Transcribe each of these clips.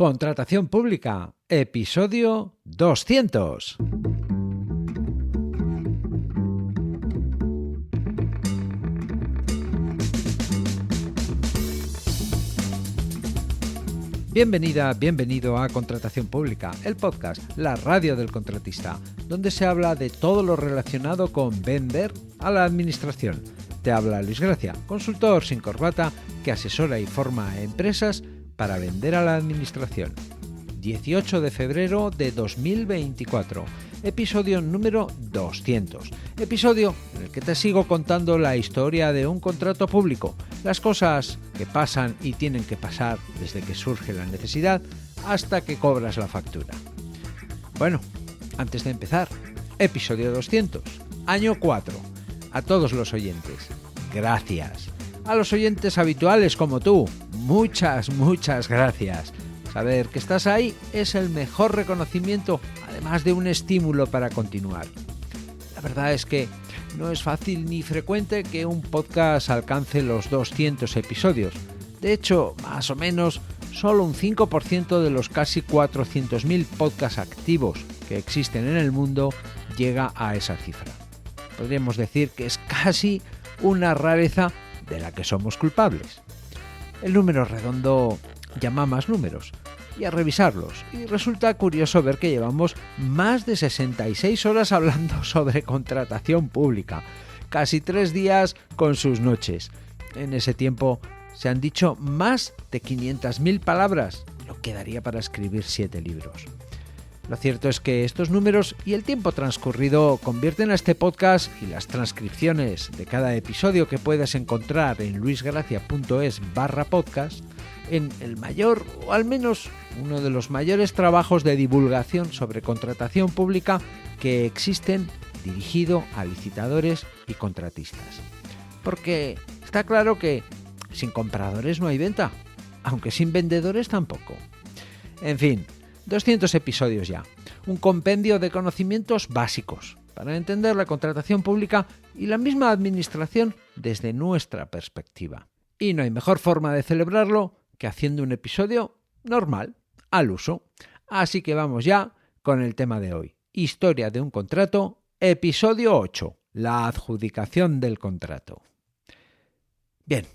Contratación pública, episodio 200. Bienvenida, bienvenido a Contratación Pública, el podcast, la radio del contratista, donde se habla de todo lo relacionado con vender a la administración. Te habla Luis Gracia, consultor sin corbata que asesora y forma a empresas para vender a la administración. 18 de febrero de 2024, episodio número 200. Episodio en el que te sigo contando la historia de un contrato público, las cosas que pasan y tienen que pasar desde que surge la necesidad hasta que cobras la factura. Bueno, antes de empezar, episodio 200, año 4. A todos los oyentes, gracias. A los oyentes habituales como tú, muchas gracias. Saber que estás ahí es el mejor reconocimiento, además de un estímulo para continuar. La verdad es que no es fácil ni frecuente que un podcast alcance los 200 episodios. De hecho, más o menos, solo un 5% de los casi 400.000 podcasts activos que existen en el mundo llega a esa cifra. Podríamos decir que es casi una rareza de la que somos culpables. El número redondo llama más números y a revisarlos, y resulta curioso ver que llevamos más de 66 horas hablando sobre contratación pública, casi 3 días con sus noches. En ese tiempo se han dicho más de 500.000 palabras, lo que daría para escribir 7 libros. Lo cierto es que estos números y el tiempo transcurrido convierten a este podcast y las transcripciones de cada episodio que puedes encontrar en luisgracia.es/podcast en el mayor, o al menos uno de los mayores trabajos de divulgación sobre contratación pública que existen, dirigido a licitadores y contratistas. Porque está claro que sin compradores no hay venta, aunque sin vendedores tampoco. En fin, 200 episodios ya, un compendio de conocimientos básicos para entender la contratación pública y la misma administración desde nuestra perspectiva. Y no hay mejor forma de celebrarlo que haciendo un episodio normal, al uso. Así que vamos ya con el tema de hoy. Historia de un contrato, episodio 8, la adjudicación del contrato. Bien,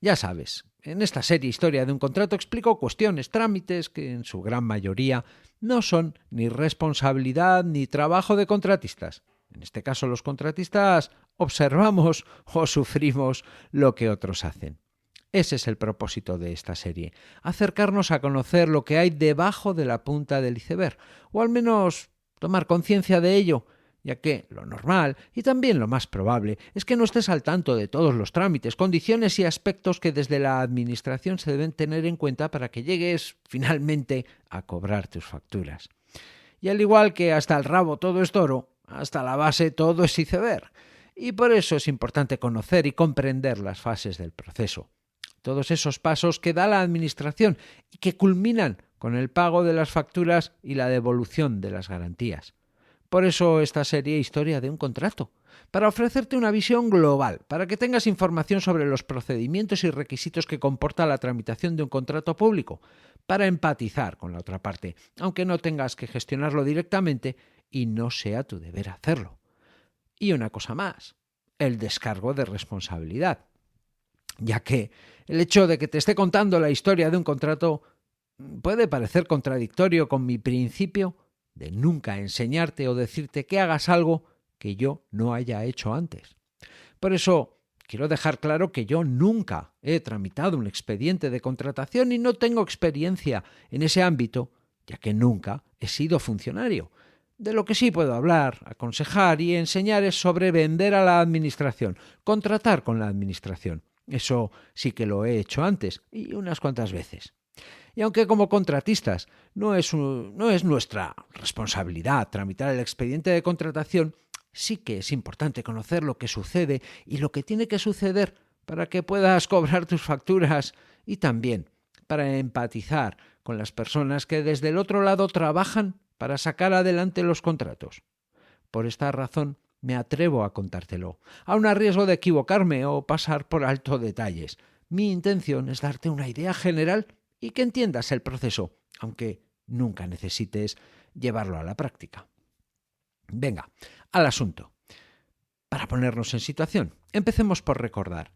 ya sabes, en esta serie Historia de un contrato explico cuestiones, trámites que en su gran mayoría no son ni responsabilidad ni trabajo de contratistas. En este caso los contratistas observamos o sufrimos lo que otros hacen. Ese es el propósito de esta serie, acercarnos a conocer lo que hay debajo de la punta del iceberg, o al menos tomar conciencia de ello, ya que lo normal y también lo más probable es que no estés al tanto de todos los trámites, condiciones y aspectos que desde la administración se deben tener en cuenta para que llegues finalmente a cobrar tus facturas. Y al igual que hasta el rabo todo es toro, hasta la base todo es iceberg. Y por eso es importante conocer y comprender las fases del proceso. Todos esos pasos que da la administración y que culminan con el pago de las facturas y la devolución de las garantías. Por eso esta serie Historia de un contrato, para ofrecerte una visión global, para que tengas información sobre los procedimientos y requisitos que comporta la tramitación de un contrato público, para empatizar con la otra parte, aunque no tengas que gestionarlo directamente y no sea tu deber hacerlo. Y una cosa más, el descargo de responsabilidad, ya que el hecho de que te esté contando la historia de un contrato puede parecer contradictorio con mi principio de nunca enseñarte o decirte que hagas algo que yo no haya hecho antes. Por eso quiero dejar claro que yo nunca he tramitado un expediente de contratación y no tengo experiencia en ese ámbito, ya que nunca he sido funcionario. De lo que sí puedo hablar, aconsejar y enseñar es sobre vender a la administración, contratar con la administración. Eso sí que lo he hecho antes y unas cuantas veces. Y aunque como contratistas no es nuestra responsabilidad tramitar el expediente de contratación, sí que es importante conocer lo que sucede y lo que tiene que suceder para que puedas cobrar tus facturas y también para empatizar con las personas que desde el otro lado trabajan para sacar adelante los contratos. Por esta razón me atrevo a contártelo, aun a riesgo de equivocarme o pasar por alto detalles. Mi intención es darte una idea general y que entiendas el proceso, aunque nunca necesites llevarlo a la práctica. Venga, al asunto. Para ponernos en situación, empecemos por recordar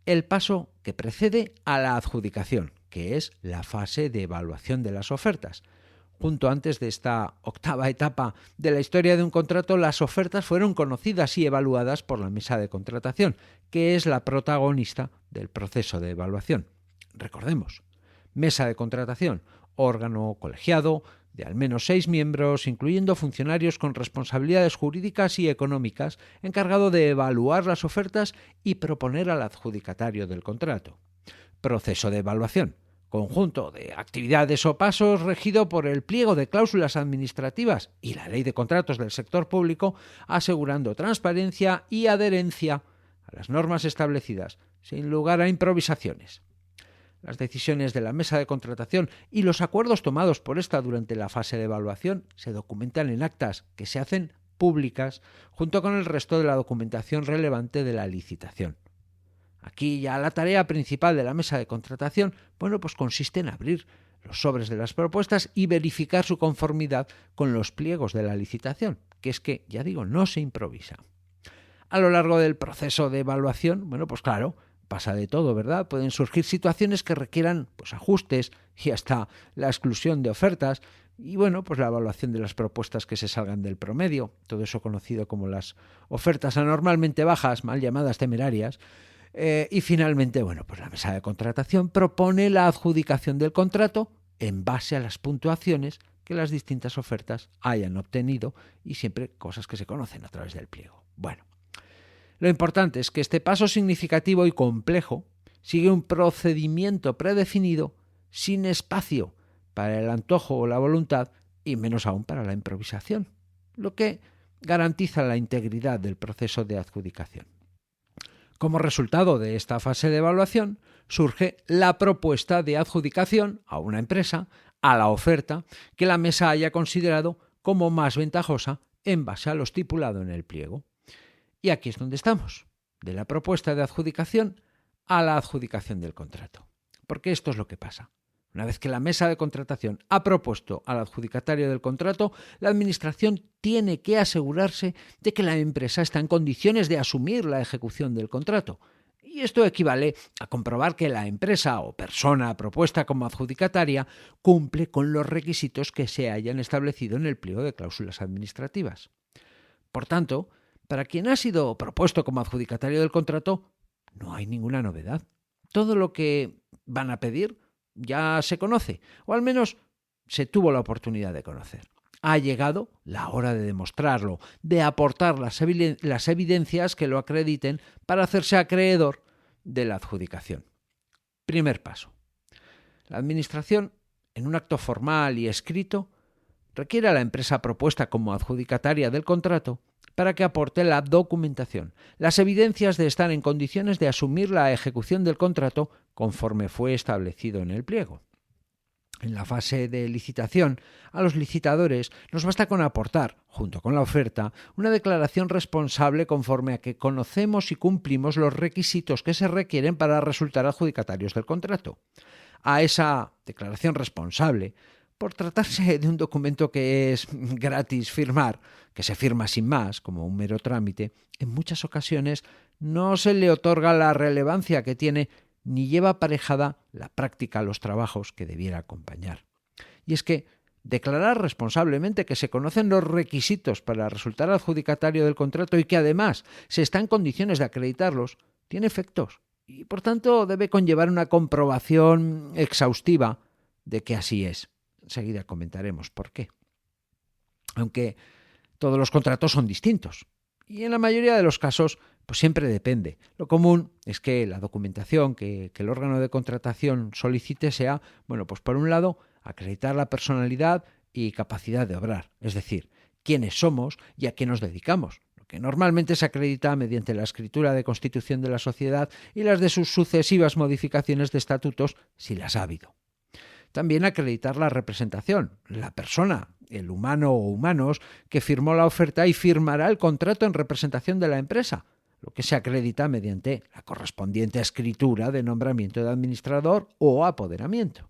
el paso que precede a la adjudicación, que es la fase de evaluación de las ofertas. Junto antes de esta octava etapa de la historia de un contrato, las ofertas fueron conocidas y evaluadas por la mesa de contratación, que es la protagonista del proceso de evaluación. Recordemos, mesa de contratación, órgano colegiado de al menos 6 miembros, incluyendo funcionarios con responsabilidades jurídicas y económicas, encargado de evaluar las ofertas y proponer al adjudicatario del contrato. Proceso de evaluación, conjunto de actividades o pasos regido por el pliego de cláusulas administrativas y la ley de contratos del sector público, asegurando transparencia y adherencia a las normas establecidas, sin lugar a improvisaciones. Las decisiones de la mesa de contratación y los acuerdos tomados por esta durante la fase de evaluación se documentan en actas que se hacen públicas junto con el resto de la documentación relevante de la licitación. Aquí ya la tarea principal de la mesa de contratación, pues consiste en abrir los sobres de las propuestas y verificar su conformidad con los pliegos de la licitación, que es que, ya digo, no se improvisa. A lo largo del proceso de evaluación, claro, pasa de todo, ¿verdad? Pueden surgir situaciones que requieran ajustes y hasta la exclusión de ofertas y la evaluación de las propuestas que se salgan del promedio, todo eso conocido como las ofertas anormalmente bajas, mal llamadas temerarias. Y finalmente, la mesa de contratación propone la adjudicación del contrato en base a las puntuaciones que las distintas ofertas hayan obtenido y siempre cosas que se conocen a través del pliego. Lo importante es que este paso significativo y complejo sigue un procedimiento predefinido sin espacio para el antojo o la voluntad y menos aún para la improvisación, lo que garantiza la integridad del proceso de adjudicación. Como resultado de esta fase de evaluación, surge la propuesta de adjudicación a una empresa, a la oferta que la mesa haya considerado como más ventajosa en base a lo estipulado en el pliego. Y aquí es donde estamos, de la propuesta de adjudicación a la adjudicación del contrato. Porque esto es lo que pasa. Una vez que la mesa de contratación ha propuesto al adjudicatario del contrato, la Administración tiene que asegurarse de que la empresa está en condiciones de asumir la ejecución del contrato. Y esto equivale a comprobar que la empresa o persona propuesta como adjudicataria cumple con los requisitos que se hayan establecido en el pliego de cláusulas administrativas. Por tanto, para quien ha sido propuesto como adjudicatario del contrato, no hay ninguna novedad. Todo lo que van a pedir ya se conoce, o al menos se tuvo la oportunidad de conocer. Ha llegado la hora de demostrarlo, de aportar las evidencias que lo acrediten para hacerse acreedor de la adjudicación. Primer paso. La Administración, en un acto formal y escrito, requiere a la empresa propuesta como adjudicataria del contrato para que aporte la documentación, las evidencias de estar en condiciones de asumir la ejecución del contrato conforme fue establecido en el pliego. En la fase de licitación, a los licitadores nos basta con aportar, junto con la oferta, una declaración responsable conforme a que conocemos y cumplimos los requisitos que se requieren para resultar adjudicatarios del contrato. A esa declaración responsable, por tratarse de un documento que es gratis firmar, que se firma sin más, como un mero trámite, en muchas ocasiones no se le otorga la relevancia que tiene ni lleva aparejada la práctica a los trabajos que debiera acompañar. Y es que declarar responsablemente que se conocen los requisitos para resultar adjudicatario del contrato y que además se está en condiciones de acreditarlos, tiene efectos y por tanto debe conllevar una comprobación exhaustiva de que así es. Enseguida comentaremos por qué. Aunque todos los contratos son distintos y en la mayoría de los casos siempre depende. Lo común es que la documentación que el órgano de contratación solicite sea, por un lado, acreditar la personalidad y capacidad de obrar, es decir, quiénes somos y a qué nos dedicamos, lo que normalmente se acredita mediante la escritura de constitución de la sociedad y las de sus sucesivas modificaciones de estatutos, si las ha habido. También acreditar la representación, la persona, el humano o humanos que firmó la oferta y firmará el contrato en representación de la empresa, lo que se acredita mediante la correspondiente escritura de nombramiento de administrador o apoderamiento.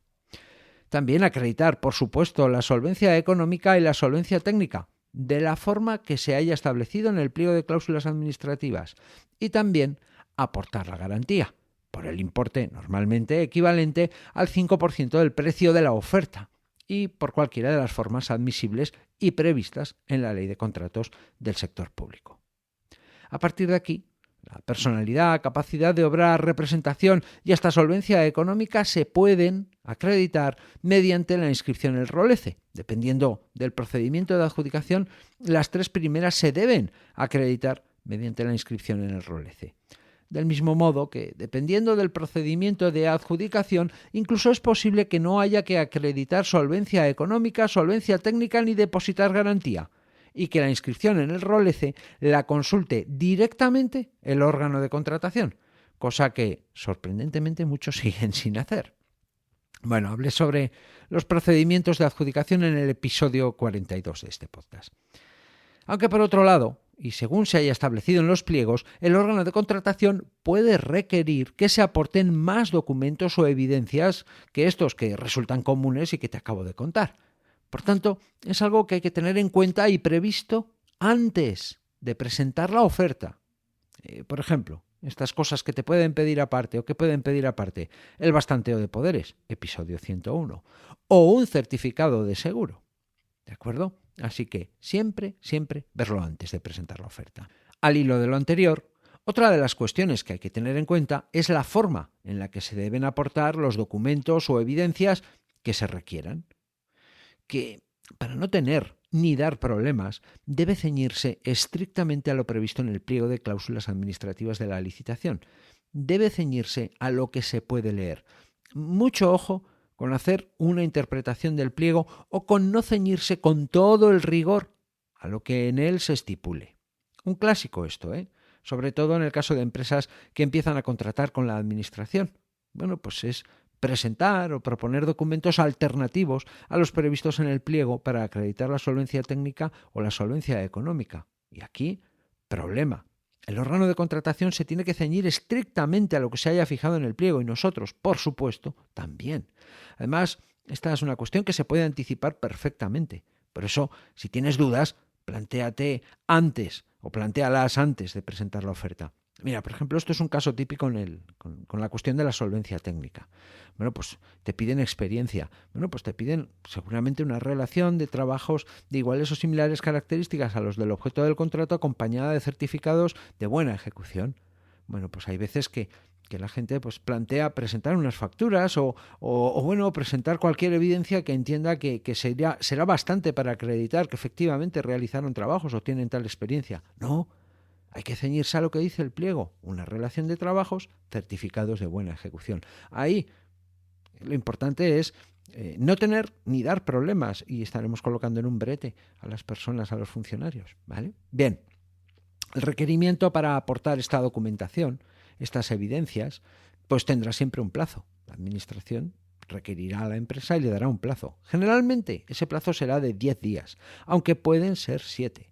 También acreditar, por supuesto, la solvencia económica y la solvencia técnica, de la forma que se haya establecido en el pliego de cláusulas administrativas. Y también aportar la garantía, por el importe normalmente equivalente al 5% del precio de la oferta y por cualquiera de las formas admisibles y previstas en la Ley de Contratos del Sector Público. A partir de aquí, la personalidad, capacidad de obrar, representación y hasta solvencia económica se pueden acreditar mediante la inscripción en el ROLECE. Dependiendo del procedimiento de adjudicación, las 3 primeras se deben acreditar mediante la inscripción en el ROLECE. Del mismo modo que, dependiendo del procedimiento de adjudicación, incluso es posible que no haya que acreditar solvencia económica, solvencia técnica ni depositar garantía, y que la inscripción en el ROLECE la consulte directamente el órgano de contratación, cosa que, sorprendentemente, muchos siguen sin hacer. Bueno, hablé sobre los procedimientos de adjudicación en el episodio 42 de este podcast. Aunque por otro lado, y según se haya establecido en los pliegos, el órgano de contratación puede requerir que se aporten más documentos o evidencias que estos que resultan comunes y que te acabo de contar. Por tanto, es algo que hay que tener en cuenta y previsto antes de presentar la oferta. Por ejemplo, estas cosas que te pueden pedir aparte o que pueden pedir aparte, el bastanteo de poderes, episodio 101, o un certificado de seguro. ¿De acuerdo? Así que siempre verlo antes de presentar la oferta. Al hilo de lo anterior, otra de las cuestiones que hay que tener en cuenta es la forma en la que se deben aportar los documentos o evidencias que se requieran, que para no tener ni dar problemas debe ceñirse estrictamente a lo previsto en el pliego de cláusulas administrativas de la licitación. Debe ceñirse a lo que se puede leer. Mucho ojo con hacer una interpretación del pliego o con no ceñirse con todo el rigor a lo que en él se estipule. Un clásico esto, sobre todo en el caso de empresas que empiezan a contratar con la administración. Bueno, pues es presentar o proponer documentos alternativos a los previstos en el pliego para acreditar la solvencia técnica o la solvencia económica. Y aquí, problema. El órgano de contratación se tiene que ceñir estrictamente a lo que se haya fijado en el pliego y nosotros, por supuesto, también. Además, esta es una cuestión que se puede anticipar perfectamente. Por eso, si tienes dudas, plantéate antes o plantéalas antes de presentar la oferta. Mira, por ejemplo, esto es un caso típico con la cuestión de la solvencia técnica. Bueno, pues te piden experiencia. Bueno, pues te piden seguramente una relación de trabajos de iguales o similares características a los del objeto del contrato acompañada de certificados de buena ejecución. Bueno, pues hay veces que la gente pues plantea presentar unas facturas o presentar cualquier evidencia que entienda que será bastante para acreditar que efectivamente realizaron trabajos o tienen tal experiencia. No. Hay que ceñirse a lo que dice el pliego, una relación de trabajos, certificados de buena ejecución. Ahí lo importante es no tener ni dar problemas y estaremos colocando en un brete a las personas, a los funcionarios, ¿vale? Bien, el requerimiento para aportar esta documentación, estas evidencias, pues tendrá siempre un plazo. La administración requerirá a la empresa y le dará un plazo. Generalmente ese plazo será de 10 días, aunque pueden ser 7.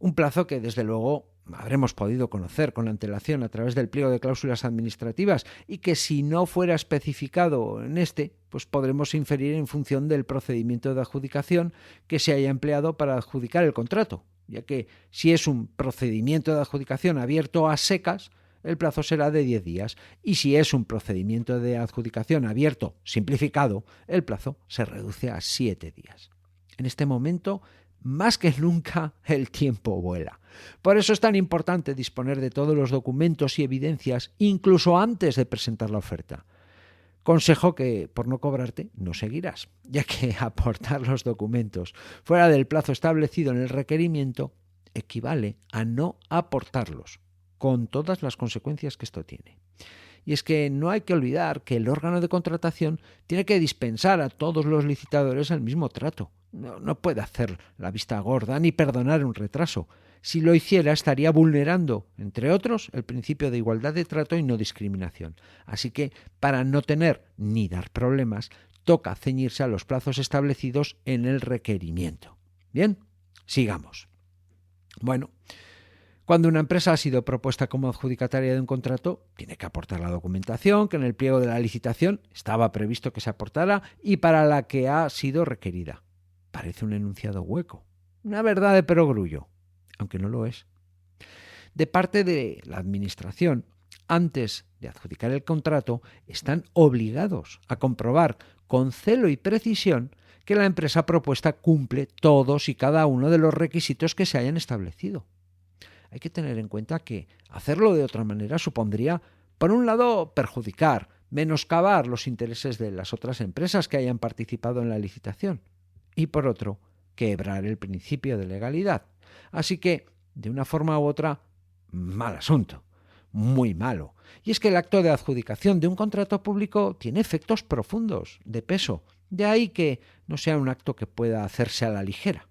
Un plazo que, desde luego, habremos podido conocer con antelación a través del pliego de cláusulas administrativas y que, si no fuera especificado en pues podremos inferir en función del procedimiento de adjudicación que se haya empleado para adjudicar el contrato, ya que si es un procedimiento de adjudicación abierto a secas, el plazo será de 10 días y si es un procedimiento de adjudicación abierto simplificado, el plazo se reduce a 7 días. En este momento, más que nunca, el tiempo vuela. Por eso es tan importante disponer de todos los documentos y evidencias, incluso antes de presentar la oferta. Consejo que, por no cobrarte, no seguirás, ya que aportar los documentos fuera del plazo establecido en el requerimiento equivale a no aportarlos, con todas las consecuencias que esto tiene. Y es que no hay que olvidar que el órgano de contratación tiene que dispensar a todos los licitadores el mismo trato. No puede hacer la vista gorda ni perdonar un retraso. Si lo hiciera, estaría vulnerando, entre otros, el principio de igualdad de trato y no discriminación. Así que, para no tener ni dar problemas, toca ceñirse a los plazos establecidos en el requerimiento. Bien, sigamos. Bueno, Cuando una empresa ha sido propuesta como adjudicataria de un contrato, tiene que aportar la documentación que en el pliego de la licitación estaba previsto que se aportara y para la que ha sido requerida. Parece un enunciado hueco, una verdad de perogrullo, aunque no lo es. De parte de la Administración, antes de adjudicar el contrato, están obligados a comprobar con celo y precisión que la empresa propuesta cumple todos y cada uno de los requisitos que se hayan establecido. Hay que tener en cuenta que hacerlo de otra manera supondría, por un lado, perjudicar, menoscabar los intereses de las otras empresas que hayan participado en la licitación y, por otro, quebrar el principio de legalidad. Así que, de una forma u otra, mal asunto, muy malo. Y es que el acto de adjudicación de un contrato público tiene efectos profundos, de peso, de ahí que no sea un acto que pueda hacerse a la ligera.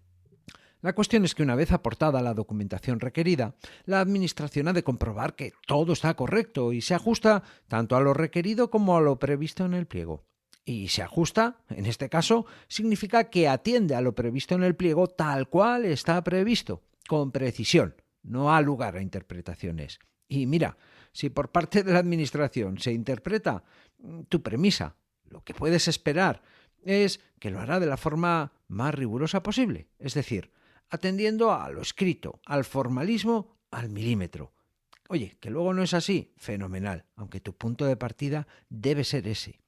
La cuestión es que una vez aportada la documentación requerida, la Administración ha de comprobar que todo está correcto y se ajusta tanto a lo requerido como a lo previsto en el pliego. Y se ajusta, en este caso, significa que atiende a lo previsto en el pliego tal cual está previsto, con precisión, no ha lugar a interpretaciones. Y mira, si por parte de la Administración se interpreta tu premisa, lo que puedes esperar es que lo hará de la forma más rigurosa posible, es decir, atendiendo a lo escrito, al formalismo, al milímetro. Oye, que luego no es así, fenomenal, aunque tu punto de partida debe ser ese.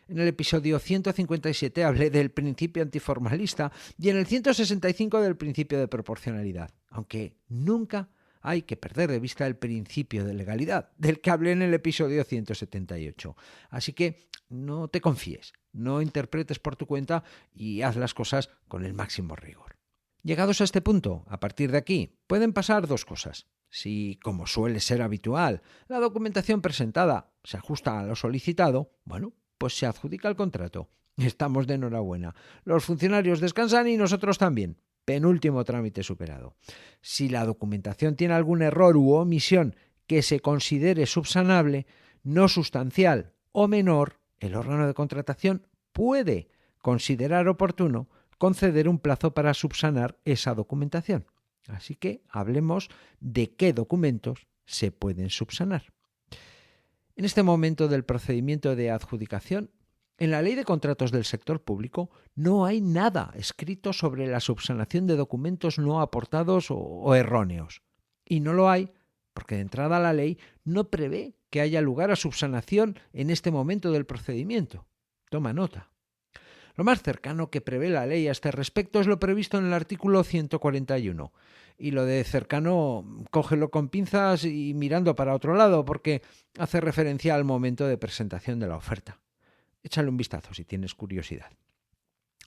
En el episodio 157 hablé del principio antiformalista y en el 165 del principio de proporcionalidad, aunque nunca hay que perder de vista el principio de legalidad, del que hablé en el episodio 178. Así que no te confíes, no interpretes por tu cuenta y haz las cosas con el máximo rigor. Llegados a este punto, a partir de aquí, pueden pasar dos cosas. Si, como suele ser habitual, la documentación presentada se ajusta a lo solicitado, bueno, pues se adjudica el contrato. Estamos de enhorabuena. Los funcionarios descansan y nosotros también. Penúltimo trámite superado. Si la documentación tiene algún error u omisión que se considere subsanable, no sustancial o menor, el órgano de contratación puede considerar oportuno conceder un plazo para subsanar esa documentación. Así que hablemos de qué documentos se pueden subsanar. En este momento del procedimiento de adjudicación, en la Ley de Contratos del Sector Público no hay nada escrito sobre la subsanación de documentos no aportados o erróneos. Y no lo hay porque de entrada la ley no prevé que haya lugar a subsanación en este momento del procedimiento. Toma nota. Lo más cercano que prevé la ley a este respecto es lo previsto en el artículo 141. Y lo de cercano, cógelo con pinzas y mirando para otro lado, porque hace referencia al momento de presentación de la oferta. Échale un vistazo si tienes curiosidad.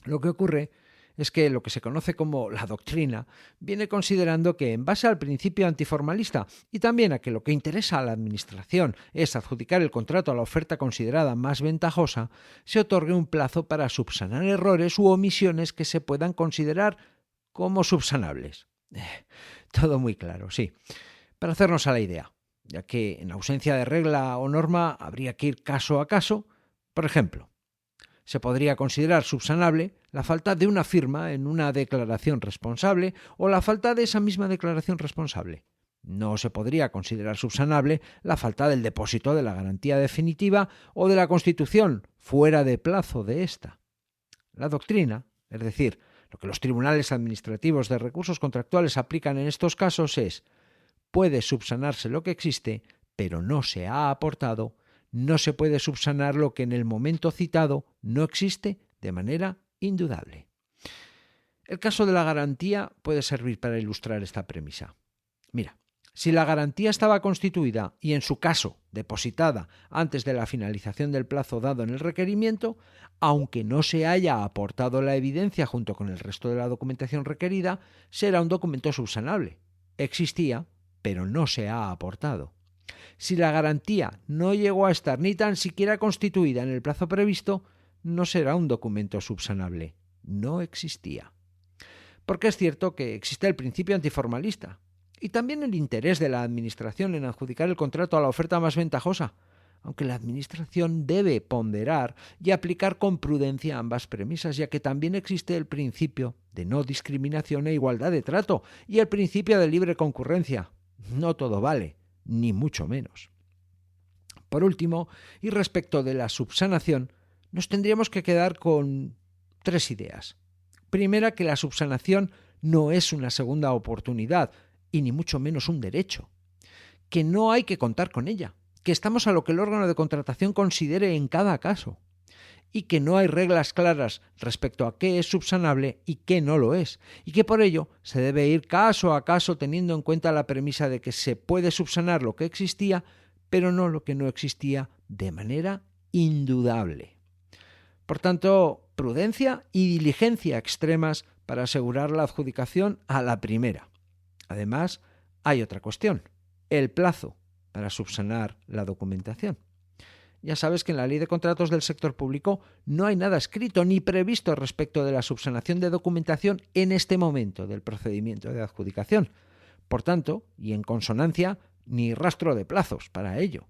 Lo que ocurre es que lo que se conoce como la doctrina viene considerando que en base al principio antiformalista y también a que lo que interesa a la Administración es adjudicar el contrato a la oferta considerada más ventajosa, se otorgue un plazo para subsanar errores u omisiones que se puedan considerar como subsanables. Todo muy claro, sí. Para hacernos a la idea, ya que en ausencia de regla o norma habría que ir caso a caso. Por ejemplo, se podría considerar subsanable la falta de una firma en una declaración responsable o la falta de esa misma declaración responsable. No se podría considerar subsanable la falta del depósito de la garantía definitiva o de la constitución fuera de plazo de ésta. La doctrina, es decir, lo que los tribunales administrativos de recursos contractuales aplican en estos casos es: puede subsanarse lo que existe, pero no se ha aportado. No se puede subsanar lo que en el momento citado no existe de manera indudable. El caso de la garantía puede servir para ilustrar esta premisa. Mira, si la garantía estaba constituida y en su caso depositada antes de la finalización del plazo dado en el requerimiento, aunque no se haya aportado la evidencia junto con el resto de la documentación requerida, será un documento subsanable. Existía, pero no se ha aportado. Si la garantía no llegó a estar ni tan siquiera constituida en el plazo previsto, no será un documento subsanable. No existía. Porque es cierto que existe el principio antiformalista y también el interés de la Administración en adjudicar el contrato a la oferta más ventajosa, aunque la Administración debe ponderar y aplicar con prudencia ambas premisas, ya que también existe el principio de no discriminación e igualdad de trato y el principio de libre concurrencia. No todo vale, ni mucho menos. Por último, y respecto de la subsanación, nos tendríamos que quedar con 3 ideas. Primera, que la subsanación no es una segunda oportunidad, y ni mucho menos un derecho. Que no hay que contar con ella, que estamos a lo que el órgano de contratación considere en cada caso, y que no hay reglas claras respecto a qué es subsanable y qué no lo es, y que por ello se debe ir caso a caso teniendo en cuenta la premisa de que se puede subsanar lo que existía, pero no lo que no existía de manera indudable. Por tanto, prudencia y diligencia extremas para asegurar la adjudicación a la primera. Además, hay otra cuestión, el plazo para subsanar la documentación. Ya sabes que en la Ley de Contratos del Sector Público no hay nada escrito ni previsto respecto de la subsanación de documentación en este momento del procedimiento de adjudicación. Por tanto, y en consonancia, ni rastro de plazos para ello.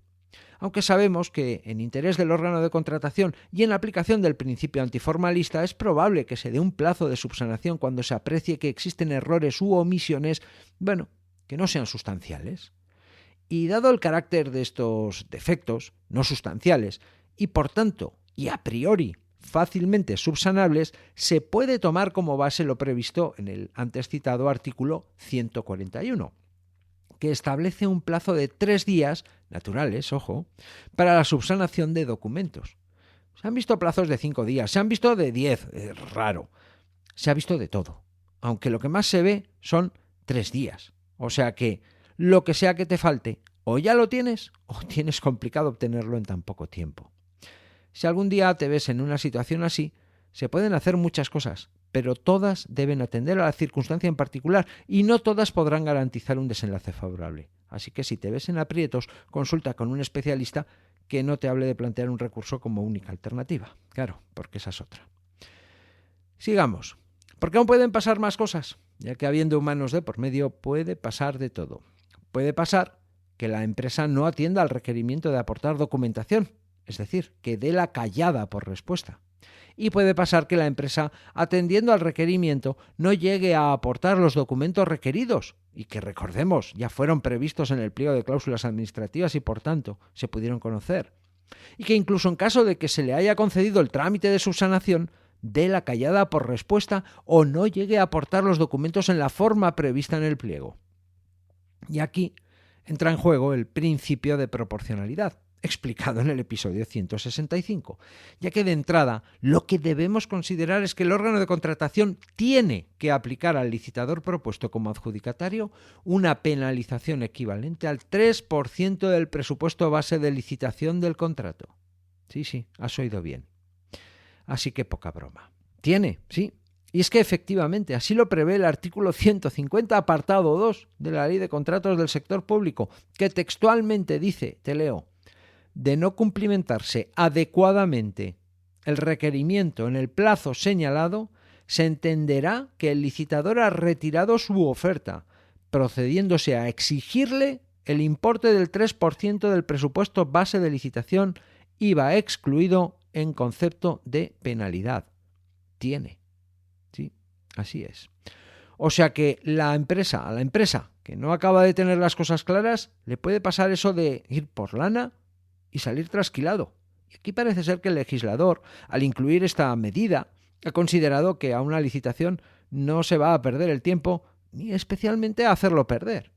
Aunque sabemos que, en interés del órgano de contratación y en la aplicación del principio antiformalista, es probable que se dé un plazo de subsanación cuando se aprecie que existen errores u omisiones, que no sean sustanciales. Y dado el carácter de estos defectos no sustanciales y por tanto y a priori fácilmente subsanables, se puede tomar como base lo previsto en el antes citado artículo 141, que establece un plazo de 3 días, naturales, ojo, para la subsanación de documentos. Se han visto plazos de 5 días, se han visto de 10, raro, se ha visto de todo, aunque lo que más se ve son 3 días, o sea que lo que sea que te falte, o ya lo tienes, o tienes complicado obtenerlo en tan poco tiempo. Si algún día te ves en una situación así, se pueden hacer muchas cosas, pero todas deben atender a la circunstancia en particular y no todas podrán garantizar un desenlace favorable. Así que si te ves en aprietos, consulta con un especialista que no te hable de plantear un recurso como única alternativa. Claro, porque esa es otra. Sigamos. Porque aún pueden pasar más cosas, ya que habiendo humanos de por medio puede pasar de todo. Puede pasar que la empresa no atienda al requerimiento de aportar documentación, es decir, que dé la callada por respuesta. Y puede pasar que la empresa, atendiendo al requerimiento, no llegue a aportar los documentos requeridos y que, recordemos, ya fueron previstos en el pliego de cláusulas administrativas y, por tanto, se pudieron conocer. Y que incluso en caso de que se le haya concedido el trámite de subsanación, dé la callada por respuesta o no llegue a aportar los documentos en la forma prevista en el pliego. Y aquí entra en juego el principio de proporcionalidad, explicado en el episodio 165, ya que de entrada lo que debemos considerar es que el órgano de contratación tiene que aplicar al licitador propuesto como adjudicatario una penalización equivalente al 3% del presupuesto base de licitación del contrato. Sí, has oído bien. Así que poca broma. Tiene, sí. Y es que efectivamente así lo prevé el artículo 150, apartado 2 de la Ley de Contratos del Sector Público, que textualmente dice, te leo, de no cumplimentarse adecuadamente el requerimiento en el plazo señalado, se entenderá que el licitador ha retirado su oferta, procediéndose a exigirle el importe del 3% del presupuesto base de licitación, IVA excluido en concepto de penalidad. Tiene. Sí, así es. O sea que a la empresa que no acaba de tener las cosas claras, le puede pasar eso de ir por lana y salir trasquilado. Y aquí parece ser que el legislador, al incluir esta medida, ha considerado que a una licitación no se va a perder el tiempo, ni especialmente a hacerlo perder.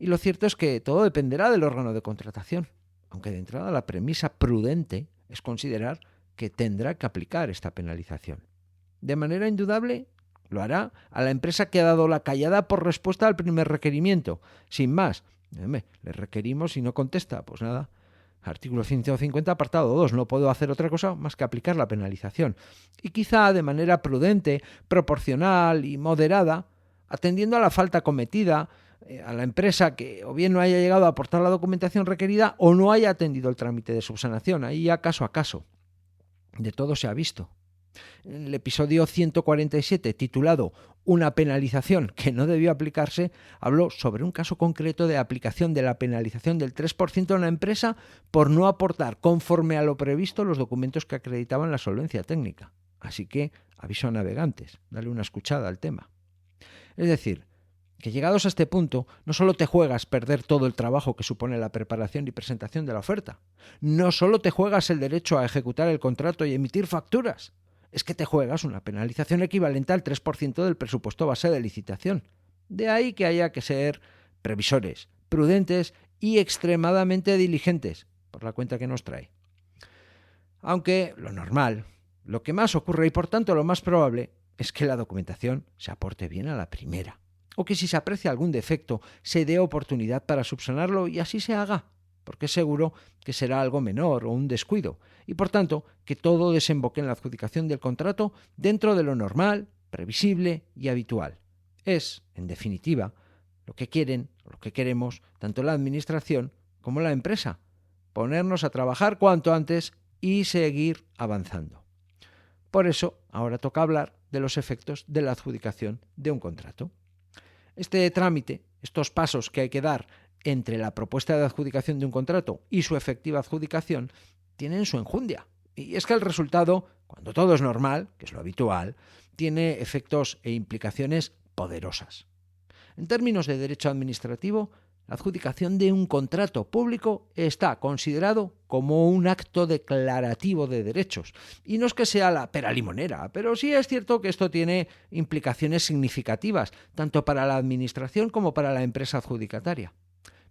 Y lo cierto es que todo dependerá del órgano de contratación, aunque de entrada la premisa prudente es considerar que tendrá que aplicar esta penalización. De manera indudable, lo hará a la empresa que ha dado la callada por respuesta al primer requerimiento. Sin más, le requerimos y no contesta, pues nada. Artículo 150, apartado 2. No puedo hacer otra cosa más que aplicar la penalización. Y quizá de manera prudente, proporcional y moderada, atendiendo a la falta cometida, a la empresa que o bien no haya llegado a aportar la documentación requerida o no haya atendido el trámite de subsanación. Ahí ya caso a caso. De todo se ha visto. En el episodio 147, titulado Una penalización que no debió aplicarse, habló sobre un caso concreto de aplicación de la penalización del 3% a una empresa por no aportar conforme a lo previsto los documentos que acreditaban la solvencia técnica. Así que aviso a navegantes, dale una escuchada al tema. Es decir, que llegados a este punto no solo te juegas perder todo el trabajo que supone la preparación y presentación de la oferta, no solo te juegas el derecho a ejecutar el contrato y emitir facturas, es que te juegas una penalización equivalente al 3% del presupuesto base de licitación. De ahí que haya que ser previsores, prudentes y extremadamente diligentes, por la cuenta que nos trae. Aunque lo normal, lo que más ocurre y por tanto lo más probable, es que la documentación se aporte bien a la primera, o que si se aprecia algún defecto se dé oportunidad para subsanarlo y así se haga, porque es seguro que será algo menor o un descuido, y por tanto que todo desemboque en la adjudicación del contrato dentro de lo normal, previsible y habitual. Es, en definitiva, lo que quieren o lo que queremos tanto la Administración como la empresa, ponernos a trabajar cuanto antes y seguir avanzando. Por eso, ahora toca hablar de los efectos de la adjudicación de un contrato. Este trámite, estos pasos que hay que dar entre la propuesta de adjudicación de un contrato y su efectiva adjudicación, tienen su enjundia. Y es que el resultado, cuando todo es normal, que es lo habitual, tiene efectos e implicaciones poderosas. En términos de derecho administrativo, la adjudicación de un contrato público está considerado como un acto declarativo de derechos. Y no es que sea la pera limonera, pero sí es cierto que esto tiene implicaciones significativas, tanto para la Administración como para la empresa adjudicataria.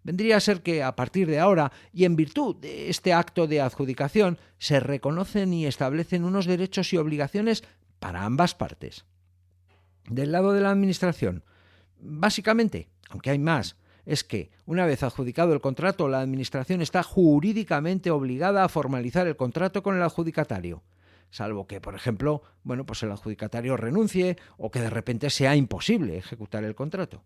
Vendría a ser que a partir de ahora, y en virtud de este acto de adjudicación, se reconocen y establecen unos derechos y obligaciones para ambas partes. Del lado de la Administración, básicamente, aunque hay más, es que, una vez adjudicado el contrato, la Administración está jurídicamente obligada a formalizar el contrato con el adjudicatario, salvo que, por ejemplo, el adjudicatario renuncie o que de repente sea imposible ejecutar el contrato.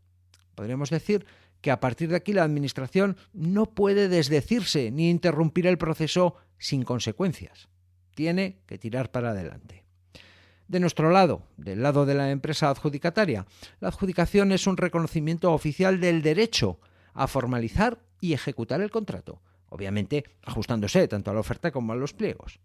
Podríamos decir que a partir de aquí la Administración no puede desdecirse ni interrumpir el proceso sin consecuencias. Tiene que tirar para adelante. De nuestro lado, del lado de la empresa adjudicataria, la adjudicación es un reconocimiento oficial del derecho a formalizar y ejecutar el contrato, obviamente ajustándose tanto a la oferta como a los pliegos.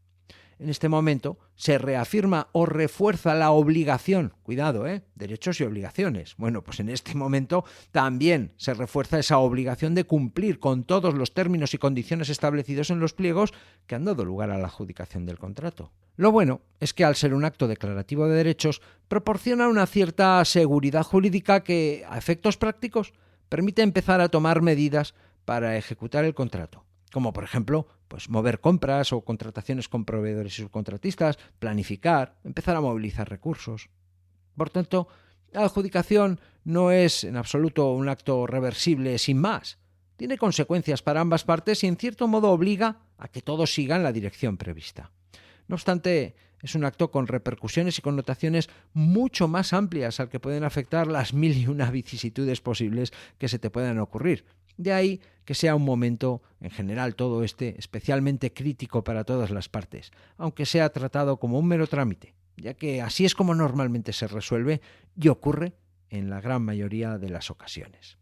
En este momento se reafirma o refuerza la obligación, cuidado, derechos y obligaciones. Pues en este momento también se refuerza esa obligación de cumplir con todos los términos y condiciones establecidos en los pliegos que han dado lugar a la adjudicación del contrato. Lo bueno es que al ser un acto declarativo de derechos, proporciona una cierta seguridad jurídica que, a efectos prácticos, permite empezar a tomar medidas para ejecutar el contrato, como por ejemplo, mover compras o contrataciones con proveedores y subcontratistas, planificar, empezar a movilizar recursos. Por tanto, la adjudicación no es en absoluto un acto reversible sin más. Tiene consecuencias para ambas partes y en cierto modo obliga a que todos sigan la dirección prevista. No obstante, es un acto con repercusiones y connotaciones mucho más amplias al que pueden afectar las 1001 vicisitudes posibles que se te puedan ocurrir. De ahí que sea un momento, en general todo especialmente crítico para todas las partes, aunque sea tratado como un mero trámite, ya que así es como normalmente se resuelve y ocurre en la gran mayoría de las ocasiones.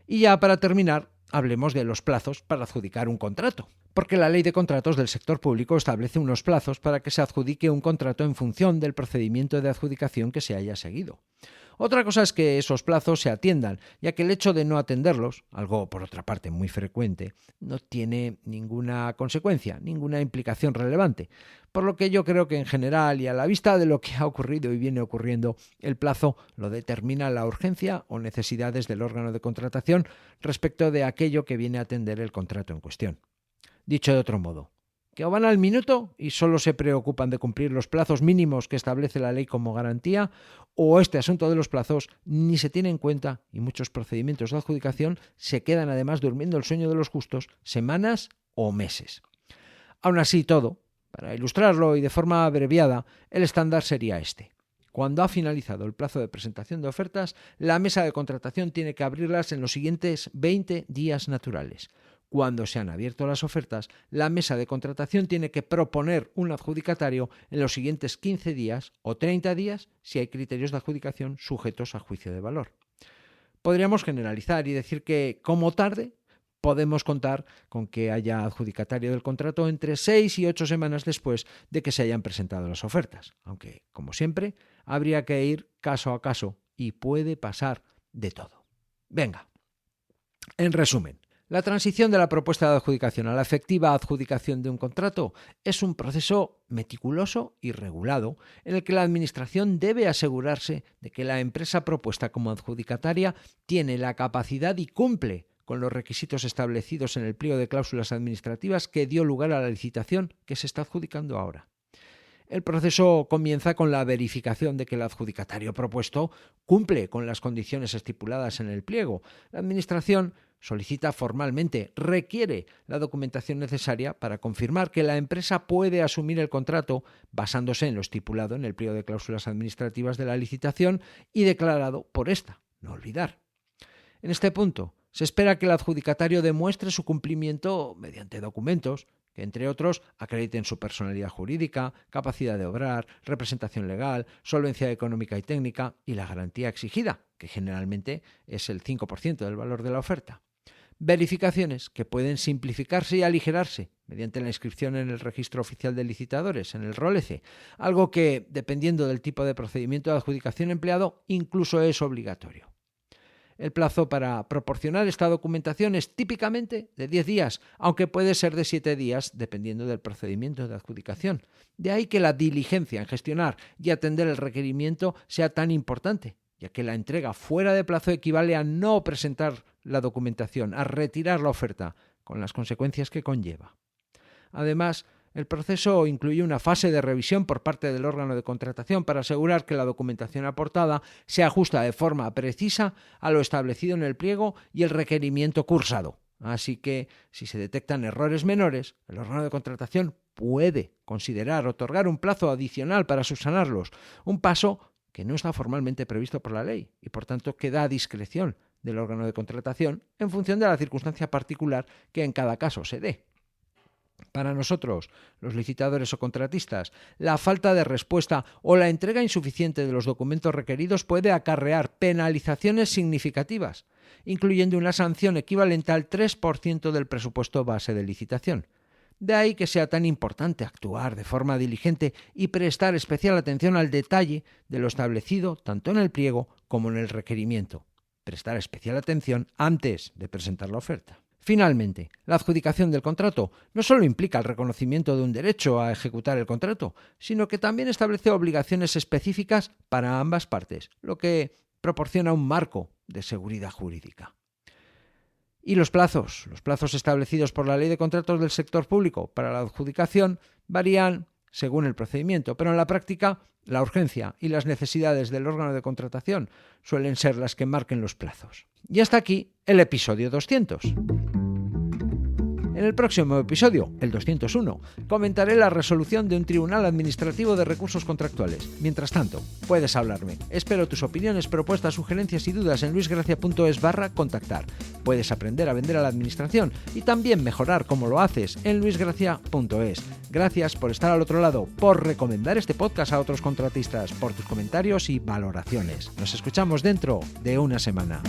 Y ya para terminar, hablemos de los plazos para adjudicar un contrato, porque la Ley de Contratos del sector público establece unos plazos para que se adjudique un contrato en función del procedimiento de adjudicación que se haya seguido. Otra cosa es que esos plazos se atiendan, ya que el hecho de no atenderlos, algo por otra parte muy frecuente, no tiene ninguna consecuencia, ninguna implicación relevante. Por lo que yo creo que en general y a la vista de lo que ha ocurrido y viene ocurriendo, el plazo lo determina la urgencia o necesidades del órgano de contratación respecto de aquello que viene a atender el contrato en cuestión. Dicho de otro modo, que o van al minuto y solo se preocupan de cumplir los plazos mínimos que establece la ley como garantía, o este asunto de los plazos ni se tiene en cuenta y muchos procedimientos de adjudicación se quedan además durmiendo el sueño de los justos semanas o meses. Aún así todo, para ilustrarlo y de forma abreviada, el estándar sería este. Cuando ha finalizado el plazo de presentación de ofertas, la mesa de contratación tiene que abrirlas en los siguientes 20 días naturales. Cuando se han abierto las ofertas, la mesa de contratación tiene que proponer un adjudicatario en los siguientes 15 días o 30 días si hay criterios de adjudicación sujetos a juicio de valor. Podríamos generalizar y decir que, como tarde, podemos contar con que haya adjudicatario del contrato entre 6 y 8 semanas después de que se hayan presentado las ofertas, aunque, como siempre, habría que ir caso a caso y puede pasar de todo. Venga, en resumen, la transición de la propuesta de adjudicación a la efectiva adjudicación de un contrato es un proceso meticuloso y regulado en el que la Administración debe asegurarse de que la empresa propuesta como adjudicataria tiene la capacidad y cumple con los requisitos establecidos en el pliego de cláusulas administrativas que dio lugar a la licitación que se está adjudicando ahora. El proceso comienza con la verificación de que el adjudicatario propuesto cumple con las condiciones estipuladas en el pliego. La Administración solicita formalmente, requiere la documentación necesaria para confirmar que la empresa puede asumir el contrato basándose en lo estipulado en el pliego de cláusulas administrativas de la licitación y declarado por esta, no olvidar. En este punto, se espera que el adjudicatario demuestre su cumplimiento mediante documentos que, entre otros, acrediten su personalidad jurídica, capacidad de obrar, representación legal, solvencia económica y técnica y la garantía exigida, que generalmente es el 5% del valor de la oferta. Verificaciones que pueden simplificarse y aligerarse mediante la inscripción en el Registro Oficial de Licitadores, en el ROLECE, algo que, dependiendo del tipo de procedimiento de adjudicación empleado, incluso es obligatorio. El plazo para proporcionar esta documentación es típicamente de 10 días, aunque puede ser de 7 días dependiendo del procedimiento de adjudicación. De ahí que la diligencia en gestionar y atender el requerimiento sea tan importante, ya que la entrega fuera de plazo equivale a no presentar la documentación, a retirar la oferta, con las consecuencias que conlleva. Además, el proceso incluye una fase de revisión por parte del órgano de contratación para asegurar que la documentación aportada se ajusta de forma precisa a lo establecido en el pliego y el requerimiento cursado. Así que, si se detectan errores menores, el órgano de contratación puede considerar otorgar un plazo adicional para subsanarlos, un paso que no está formalmente previsto por la ley y, por tanto, queda a discreción del órgano de contratación en función de la circunstancia particular que en cada caso se dé. Para nosotros, los licitadores o contratistas, la falta de respuesta o la entrega insuficiente de los documentos requeridos puede acarrear penalizaciones significativas, incluyendo una sanción equivalente al 3% del presupuesto base de licitación. De ahí que sea tan importante actuar de forma diligente y prestar especial atención al detalle de lo establecido tanto en el pliego como en el requerimiento. Prestar especial atención antes de presentar la oferta. Finalmente, la adjudicación del contrato no solo implica el reconocimiento de un derecho a ejecutar el contrato, sino que también establece obligaciones específicas para ambas partes, lo que proporciona un marco de seguridad jurídica. Y los plazos establecidos por la Ley de Contratos del Sector Público para la adjudicación varían según el procedimiento, pero en la práctica la urgencia y las necesidades del órgano de contratación suelen ser las que marquen los plazos. Y hasta aquí el episodio 200. En el próximo episodio, el 201, comentaré la resolución de un tribunal administrativo de recursos contractuales. Mientras tanto, puedes hablarme. Espero tus opiniones, propuestas, sugerencias y dudas en luisgracia.es/contactar. Puedes aprender a vender a la administración y también mejorar como lo haces en luisgracia.es. Gracias por estar al otro lado, por recomendar este podcast a otros contratistas, por tus comentarios y valoraciones. Nos escuchamos dentro de una semana.